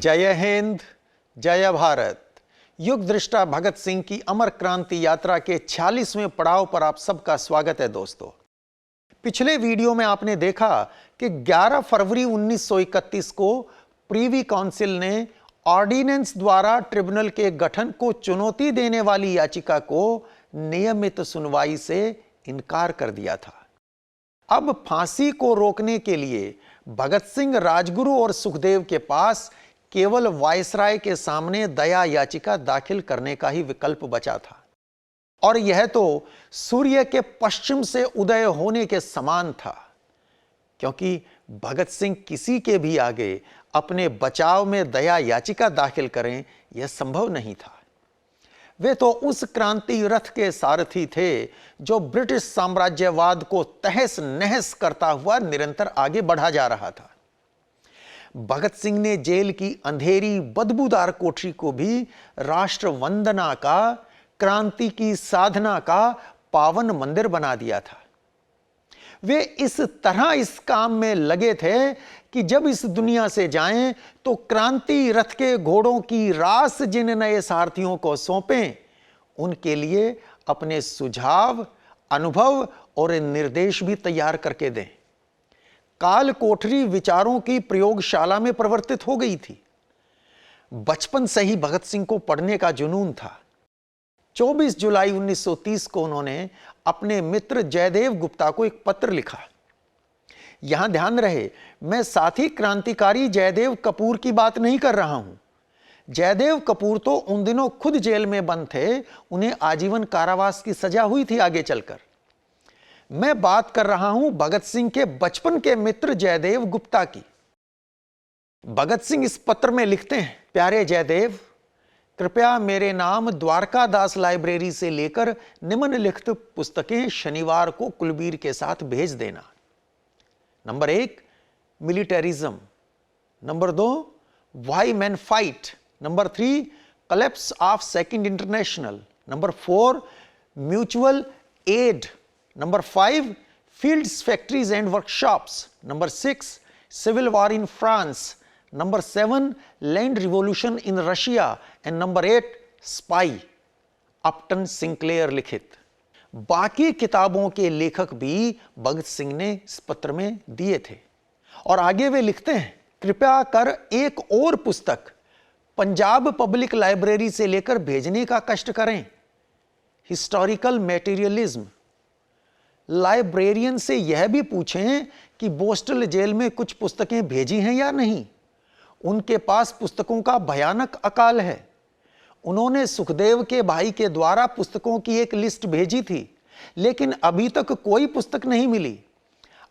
जय हिंद, जय भारत। युग दृष्टा भगत सिंह की अमर क्रांति यात्रा के 46वें पड़ाव पर आप सबका स्वागत है दोस्तों। पिछले वीडियो में आपने देखा कि 11 फरवरी 1931 को प्रीवी काउंसिल ने ऑर्डिनेंस द्वारा ट्रिब्यूनल के गठन को चुनौती देने वाली याचिका को नियमित सुनवाई से इनकार कर दिया था। अब फांसी को रोकने के लिए भगत सिंह, राजगुरु और सुखदेव के पास केवल वायसराय के सामने दया याचिका दाखिल करने का ही विकल्प बचा था, और यह तो सूर्य के पश्चिम से उदय होने के समान था, क्योंकि भगत सिंह किसी के भी आगे अपने बचाव में दया याचिका दाखिल करें यह संभव नहीं था। वे तो उस क्रांति रथ के सारथी थे जो ब्रिटिश साम्राज्यवाद को तहस नहस करता हुआ निरंतर आगे बढ़ा जा रहा था। भगत सिंह ने जेल की अंधेरी बदबूदार कोठरी को भी राष्ट्र वंदना का, क्रांति की साधना का पावन मंदिर बना दिया था। वे इस तरह इस काम में लगे थे कि जब इस दुनिया से जाएं तो क्रांति रथ के घोड़ों की रास जिन नए सारथियों को सौंपें, उनके लिए अपने सुझाव, अनुभव और निर्देश भी तैयार करके दें। काल कोठरी विचारों की प्रयोगशाला में परिवर्तित हो गई थी। बचपन से ही भगत सिंह को पढ़ने का जुनून था। 24 जुलाई 1930 को उन्होंने अपने मित्र जयदेव गुप्ता को एक पत्र लिखा। यहां ध्यान रहे, मैं साथी क्रांतिकारी जयदेव कपूर की बात नहीं कर रहा हूं। जयदेव कपूर तो उन दिनों खुद जेल में बंद थे, उन्हें आजीवन कारावास की सजा हुई थी आगे चलकर। मैं बात कर रहा हूं भगत सिंह के बचपन के मित्र जयदेव गुप्ता की। भगत सिंह इस पत्र में लिखते हैं, प्यारे जयदेव, कृपया मेरे नाम द्वारका दास लाइब्रेरी से लेकर निम्नलिखित पुस्तकें शनिवार को कुलबीर के साथ भेज देना। Number 1, militarism. Number 2, why men fight. Number 3, collapse of second international. Number 4, mutual aid. Number 5, fields, factories and workshops. Number 6, civil war in France. Number 7, land revolution in Russia. And number 8, spy, Upton Sinclair लिखित। बाकी किताबों के लेखक भी भगत सिंह ने इस पत्र में दिए थे। और आगे वे लिखते हैं, कृपया कर एक और पुस्तक पंजाब पब्लिक लाइब्रेरी से लेकर भेजने का कष्ट करें, हिस्टोरिकल मटेरियलिज्म। लाइब्रेरियन से यह भी पूछें कि बोस्टल जेल में कुछ पुस्तकें भेजी हैं या नहीं। उनके पास पुस्तकों का भयानक अकाल है। उन्होंने सुखदेव के भाई के द्वारा पुस्तकों की एक लिस्ट भेजी थी, लेकिन अभी तक कोई पुस्तक नहीं मिली।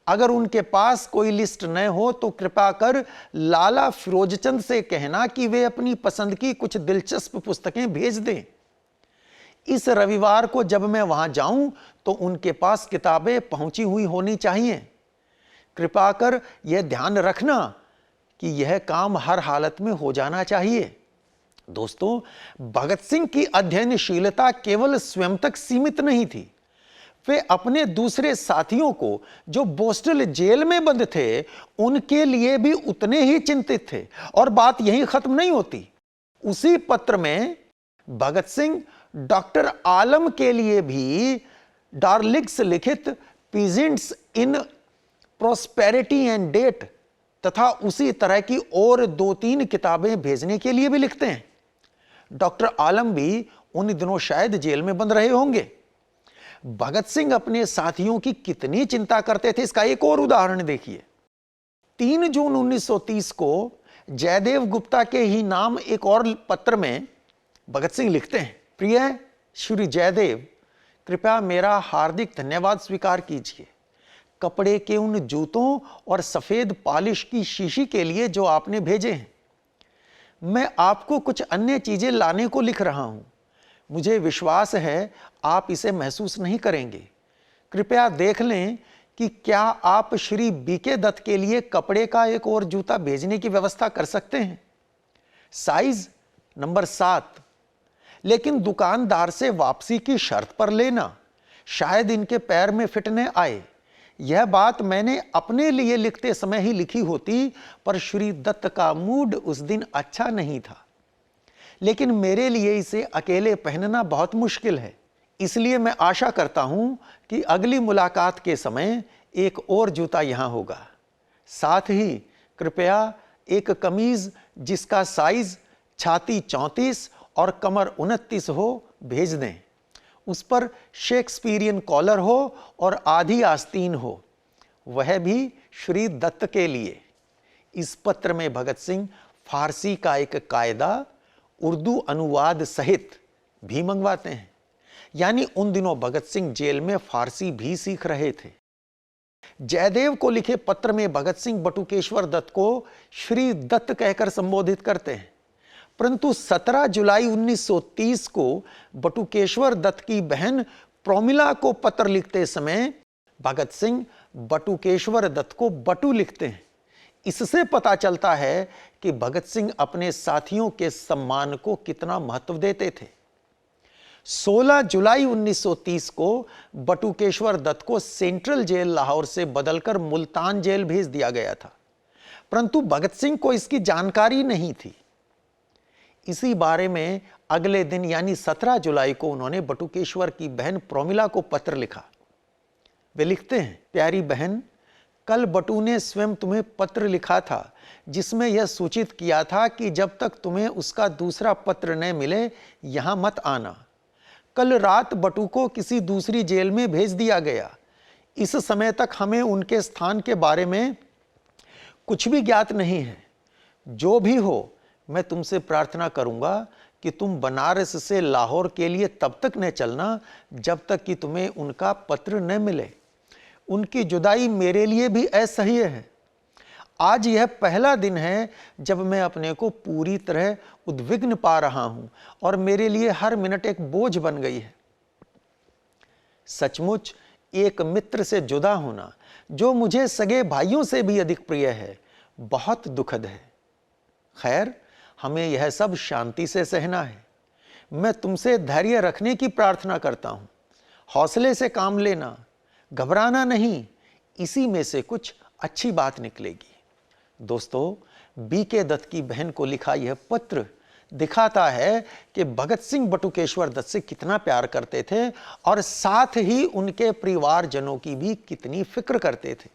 अगर उनके पास कोई लिस्ट न हो तो कृपया कर लाला फिरोजचंद से कहना कि वे अपनी पसंद की कुछ दिलचस्प पुस्तकें भेज दें। इस रविवार को जब मैं वहां जाऊं तो उनके पास किताबें पहुंची हुई होनी चाहिए। कृपया कर यह ध्यान रखना कि यह काम हर हालत में हो जाना चाहिए। दोस्तों, भगत सिंह की अध्ययनशीलता केवल स्वयं तक सीमित नहीं थी। वे अपने दूसरे साथियों को जो बोस्टल जेल में बंद थे उनके लिए भी उतने ही चिंतित थे। और बात यहीं खत्म नहीं होती। उसी पत्र में भगत सिंह डॉक्टर आलम के लिए भी डार्लिग्स लिखित peasants in prosperity and debt तथा उसी तरह की और 2-3 किताबें भेजने के लिए भी लिखते हैं। डॉक्टर आलम भी उन दिनों शायद जेल में बंद रहे होंगे। भगत सिंह अपने साथियों की कितनी चिंता करते थे, इसका एक और उदाहरण देखिए। 3 जून 1930 को जयदेव गुप्ता के ही नाम एक और पत्र में भगत सिंह लिखते हैं, प्रिय श्री जयदेव, कृपया मेरा हार्दिक धन्यवाद स्वीकार कीजिए कपड़े के उन जूतों और सफेद पॉलिश की शीशी के लिए जो आपने भेजे हैं। मैं आपको कुछ अन्य चीजें लाने को लिख रहा हूं। मुझे विश्वास है आप इसे महसूस नहीं करेंगे। कृपया देख लें कि क्या आप श्री बीके दत्त के लिए कपड़े का एक और जूता भेजने की व्यवस्था कर सकते हैं। साइज नंबर 7, लेकिन दुकानदार से वापसी की शर्त पर लेना, शायद इनके पैर में फिट न आए। यह बात मैंने अपने लिए लिखते समय ही लिखी होती, पर श्री दत्त का मूड उस दिन अच्छा नहीं था। लेकिन मेरे लिए इसे अकेले पहनना बहुत मुश्किल है, इसलिए मैं आशा करता हूं कि अगली मुलाकात के समय एक और जूता यहां होगा। साथ ही कृपया एक कमीज जिसका साइज छाती 34 और कमर 29 हो भेज दें। उस पर शेक्सपियरियन कॉलर हो और आधी आस्तीन हो, वह भी श्री दत्त के लिए। इस पत्र में भगत सिंह फारसी का एक कायदा उर्दू अनुवाद सहित भी मंगवाते हैं। यानी उन दिनों भगत सिंह जेल में फारसी भी सीख रहे थे। जयदेव को लिखे पत्र में भगत सिंह बटुकेश्वर दत्त को श्री दत्त कहकर संबोधित करते हैं, परंतु 17 जुलाई 1930 को बटुकेश्वर दत्त की बहन प्रोमिला को पत्र लिखते समय भगत सिंह बटुकेश्वर दत्त को बटू लिखते हैं। इससे पता चलता है कि भगत सिंह अपने साथियों के सम्मान को कितना महत्व देते थे। 16 जुलाई 1930 को बटुकेश्वर दत्त को सेंट्रल जेल लाहौर से बदलकर मुल्तान जेल भेज दिया गया था, परंतु भगत सिंह को इसकी जानकारी नहीं थी। इसी बारे में अगले दिन यानी 17 जुलाई को उन्होंने बटुकेश्वर की बहन प्रोमिला को पत्र लिखा। वे लिखते हैं, प्यारी बहन, कल बटू ने स्वयं तुम्हें पत्र लिखा था जिसमें यह सूचित किया था कि जब तक तुम्हें उसका दूसरा पत्र न मिले यहां मत आना। कल रात बटू को किसी दूसरी जेल में भेज दिया गया। इस समय तक हमें उनके स्थान के बारे में कुछ भी ज्ञात नहीं है। जो भी हो, मैं तुमसे प्रार्थना करूंगा कि तुम बनारस से लाहौर के लिए तब तक न चलना जब तक कि तुम्हें उनका पत्र न मिले। उनकी जुदाई मेरे लिए भी असह्य है। आज यह पहला दिन है जब मैं अपने को पूरी तरह उद्विग्न पा रहा हूं और मेरे लिए हर मिनट एक बोझ बन गई है। सचमुच एक मित्र से जुदा होना, जो मुझे सगे भाइयों से भी अधिक प्रिय है, बहुत दुखद है। खैर, हमें यह सब शांति से सहना है। मैं तुमसे धैर्य रखने की प्रार्थना करता हूं। हौसले से काम लेना, घबराना नहीं, इसी में से कुछ अच्छी बात निकलेगी। दोस्तों, बीके दत्त की बहन को लिखा यह पत्र दिखाता है कि भगत सिंह बटुकेश्वर दत्त से कितना प्यार करते थे और साथ ही उनके परिवारजनों की भी कितनी फिक्र करते थे।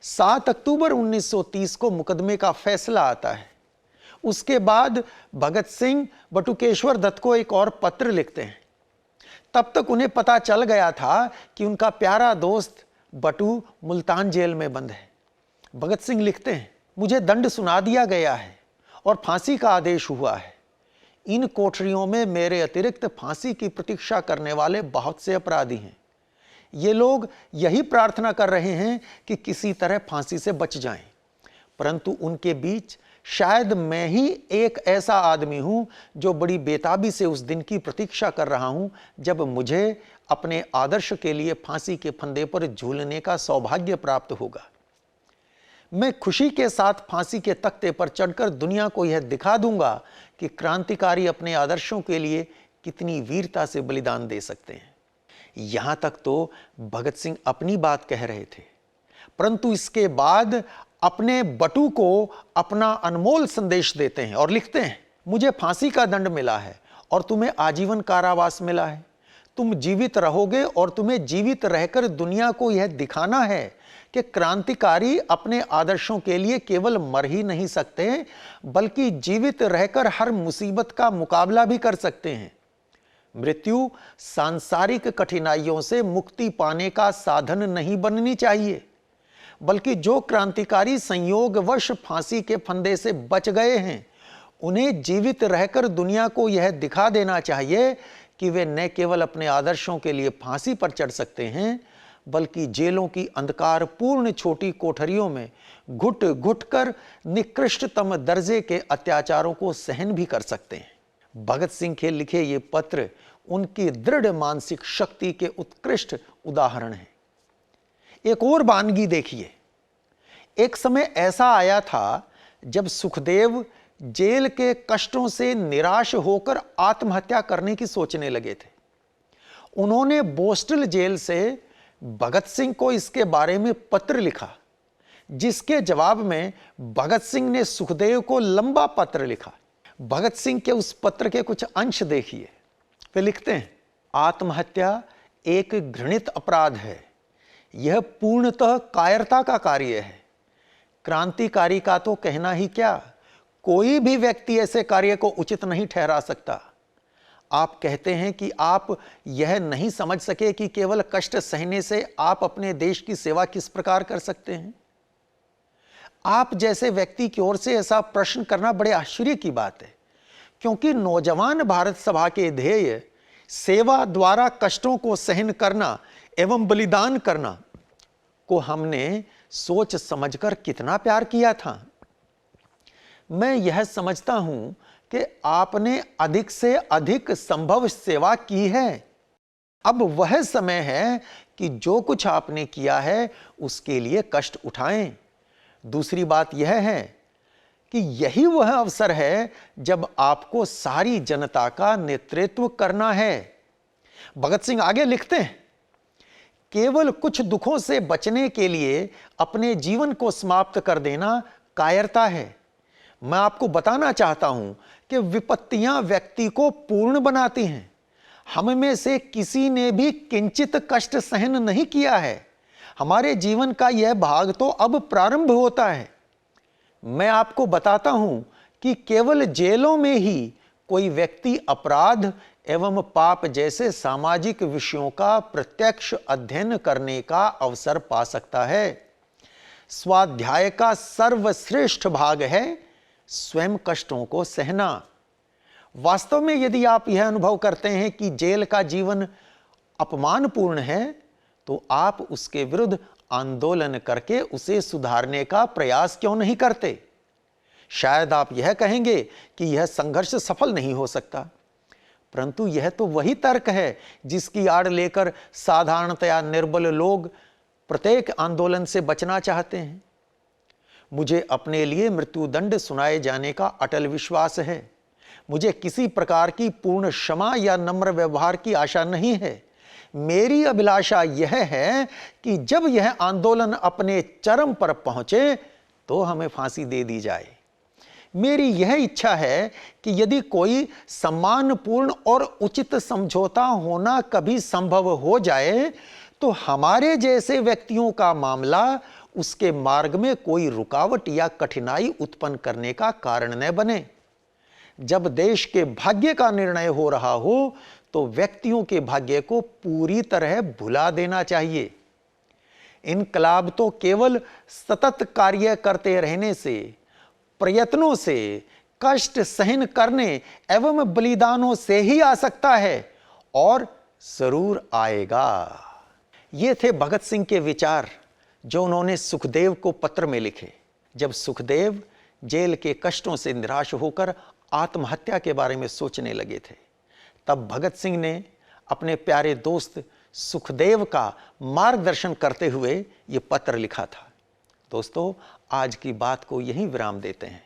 7 अक्टूबर 1930 को मुकदमे का फैसला आता है। उसके बाद भगत सिंह बटुकेश्वर दत्त को एक और पत्र लिखते हैं। तब तक उन्हें पता चल गया था कि उनका प्यारा दोस्त बटू मुल्तान जेल में बंद है। भगत सिंह लिखते हैं, मुझे दंड सुना दिया गया है और फांसी का आदेश हुआ है। इन कोठरियों में मेरे अतिरिक्त फांसी की प्रतीक्षा करने वाले बहुत से अपराधी हैं। ये लोग यही प्रार्थना कर रहे हैं कि किसी तरह फांसी से बच जाएं, परंतु उनके बीच शायद मैं ही एक ऐसा आदमी हूं जो बड़ी बेताबी से उस दिन की प्रतीक्षा कर रहा हूं जब मुझे अपने आदर्श के लिए फांसी के फंदे पर झूलने का सौभाग्य प्राप्त होगा। मैं खुशी के साथ फांसी के तख्ते पर चढ़कर दुनिया को यह दिखा दूंगा कि क्रांतिकारी अपने आदर्शों के लिए कितनी वीरता से बलिदान दे सकते हैं। यहां तक तो भगत सिंह अपनी बात कह रहे थे, परंतु इसके बाद अपने बटू को अपना अनमोल संदेश देते हैं और लिखते हैं, मुझे फांसी का दंड मिला है और तुम्हें आजीवन कारावास मिला है। तुम जीवित रहोगे और तुम्हें जीवित रहकर दुनिया को यह दिखाना है कि क्रांतिकारी अपने आदर्शों के लिए केवल मर ही नहीं सकते, बल्कि जीवित रहकर हर मुसीबत का मुकाबला भी कर सकते हैं। मृत्यु सांसारिक कठिनाइयों से मुक्ति पाने का साधन नहीं बननी चाहिए, बल्कि जो क्रांतिकारी संयोगवश फांसी के फंदे से बच गए हैं, उन्हें जीवित रहकर दुनिया को यह दिखा देना चाहिए कि वे न केवल अपने आदर्शों के लिए फांसी पर चढ़ सकते हैं, बल्कि जेलों की अंधकारपूर्ण छोटी कोठरियों में घुट घुट कर निकृष्टतम दर्जे के अत्याचारों को सहन भी कर सकते हैं। भगत सिंह के लिखे ये पत्र उनकी दृढ़ मानसिक शक्ति के उत्कृष्ट उदाहरण हैं। एक और वानगी देखिए। एक समय ऐसा आया था जब सुखदेव जेल के कष्टों से निराश होकर आत्महत्या करने की सोचने लगे थे। उन्होंने बोस्टल जेल से भगत सिंह को इसके बारे में पत्र लिखा, जिसके जवाब में भगत सिंह ने सुखदेव को लंबा पत्र लिखा। भगत सिंह के उस पत्र के कुछ अंश देखिए। वे लिखते हैं, आत्महत्या एक घृणित अपराध है। यह पूर्णतः कायरता का कार्य है। क्रांतिकारी का तो कहना ही क्या, कोई भी व्यक्ति ऐसे कार्य को उचित नहीं ठहरा सकता। आप कहते हैं कि आप यह नहीं समझ सके कि केवल कष्ट सहने से आप अपने देश की सेवा किस प्रकार कर सकते हैं। आप जैसे व्यक्ति की ओर से ऐसा प्रश्न करना बड़े आश्चर्य की बात है, क्योंकि नौजवान भारत सभा के ध्येय सेवा द्वारा कष्टों को सहन करना एवं बलिदान करना को हमने सोच समझकर कितना प्यार किया था। मैं यह समझता हूं कि आपने अधिक से अधिक संभव सेवा की है। अब वह समय है कि जो कुछ आपने किया है उसके लिए कष्ट उठाएं। दूसरी बात यह है कि यही वह अवसर है जब आपको सारी जनता का नेतृत्व करना है। भगत सिंह आगे लिखते हैं, केवल कुछ दुखों से बचने के लिए अपने जीवन को समाप्त कर देना कायरता है। मैं आपको बताना चाहता हूं कि विपत्तियां व्यक्ति को पूर्ण बनाती हैं। हम में से किसी ने भी किंचित कष्ट सहन नहीं किया है। हमारे जीवन का यह भाग तो अब प्रारंभ होता है। मैं आपको बताता हूं कि केवल जेलों में ही कोई व्यक्ति अपराध एवं पाप जैसे सामाजिक विषयों का प्रत्यक्ष अध्ययन करने का अवसर पा सकता है। स्वाध्याय का सर्वश्रेष्ठ भाग है स्वयं कष्टों को सहना। वास्तव में यदि आप यह अनुभव करते हैं कि जेल का जीवन अपमानपूर्ण है, तो आप उसके विरुद्ध आंदोलन करके उसे सुधारने का प्रयास क्यों नहीं करते? शायद आप यह कहेंगे कि यह संघर्ष सफल नहीं हो सकता, परंतु यह तो वही तर्क है जिसकी आड़ लेकर साधारणतया निर्बल लोग प्रत्येक आंदोलन से बचना चाहते हैं। मुझे अपने लिए मृत्युदंड सुनाए जाने का अटल विश्वास है। मुझे किसी प्रकार की पूर्ण क्षमा या नम्र व्यवहार की आशा नहीं है। मेरी अभिलाषा यह है कि जब यह आंदोलन अपने चरम पर पहुंचे तो हमें फांसी दे दी जाए। मेरी यह इच्छा है कि यदि कोई सम्मानपूर्ण और उचित समझौता होना कभी संभव हो जाए तो हमारे जैसे व्यक्तियों का मामला उसके मार्ग में कोई रुकावट या कठिनाई उत्पन्न करने का कारण न बने। जब देश के भाग्य का निर्णय हो रहा हो तो व्यक्तियों के भाग्य को पूरी तरह भुला देना चाहिए। इनकलाब तो केवल सतत कार्य करते रहने से, प्रयत्नों से, कष्ट सहन करने एवं बलिदानों से ही आ सकता है, और जरूर आएगा। ये थे भगत सिंह के विचार जो उन्होंने सुखदेव को पत्र में लिखे जब सुखदेव जेल के कष्टों से निराश होकर आत्महत्या के बारे में सोचने लगे थे। तब भगत सिंह ने अपने प्यारे दोस्त सुखदेव का मार्गदर्शन करते हुए ये पत्र लिखा था। दोस्तों, आज की बात को यहीं विराम देते हैं।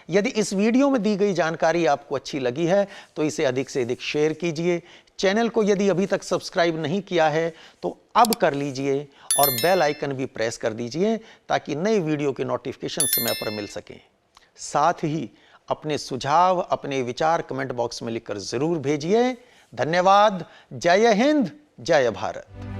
यदि इस वीडियो में दी गई जानकारी आपको अच्छी लगी है तो इसे अधिक से अधिक शेयर कीजिए। चैनल को यदि अभी तक सब्सक्राइब नहीं किया है तो अब कर लीजिए और बेल आइकन भी प्रेस कर दीजिए ताकि नई वीडियो के नोटिफिकेशन समय पर मिल सकें। साथ ही अपने सुझाव, अपने विचार कमेंट बॉक्स में लिखकर जरूर भेजिए। धन्यवाद। जय हिंद, जय भारत।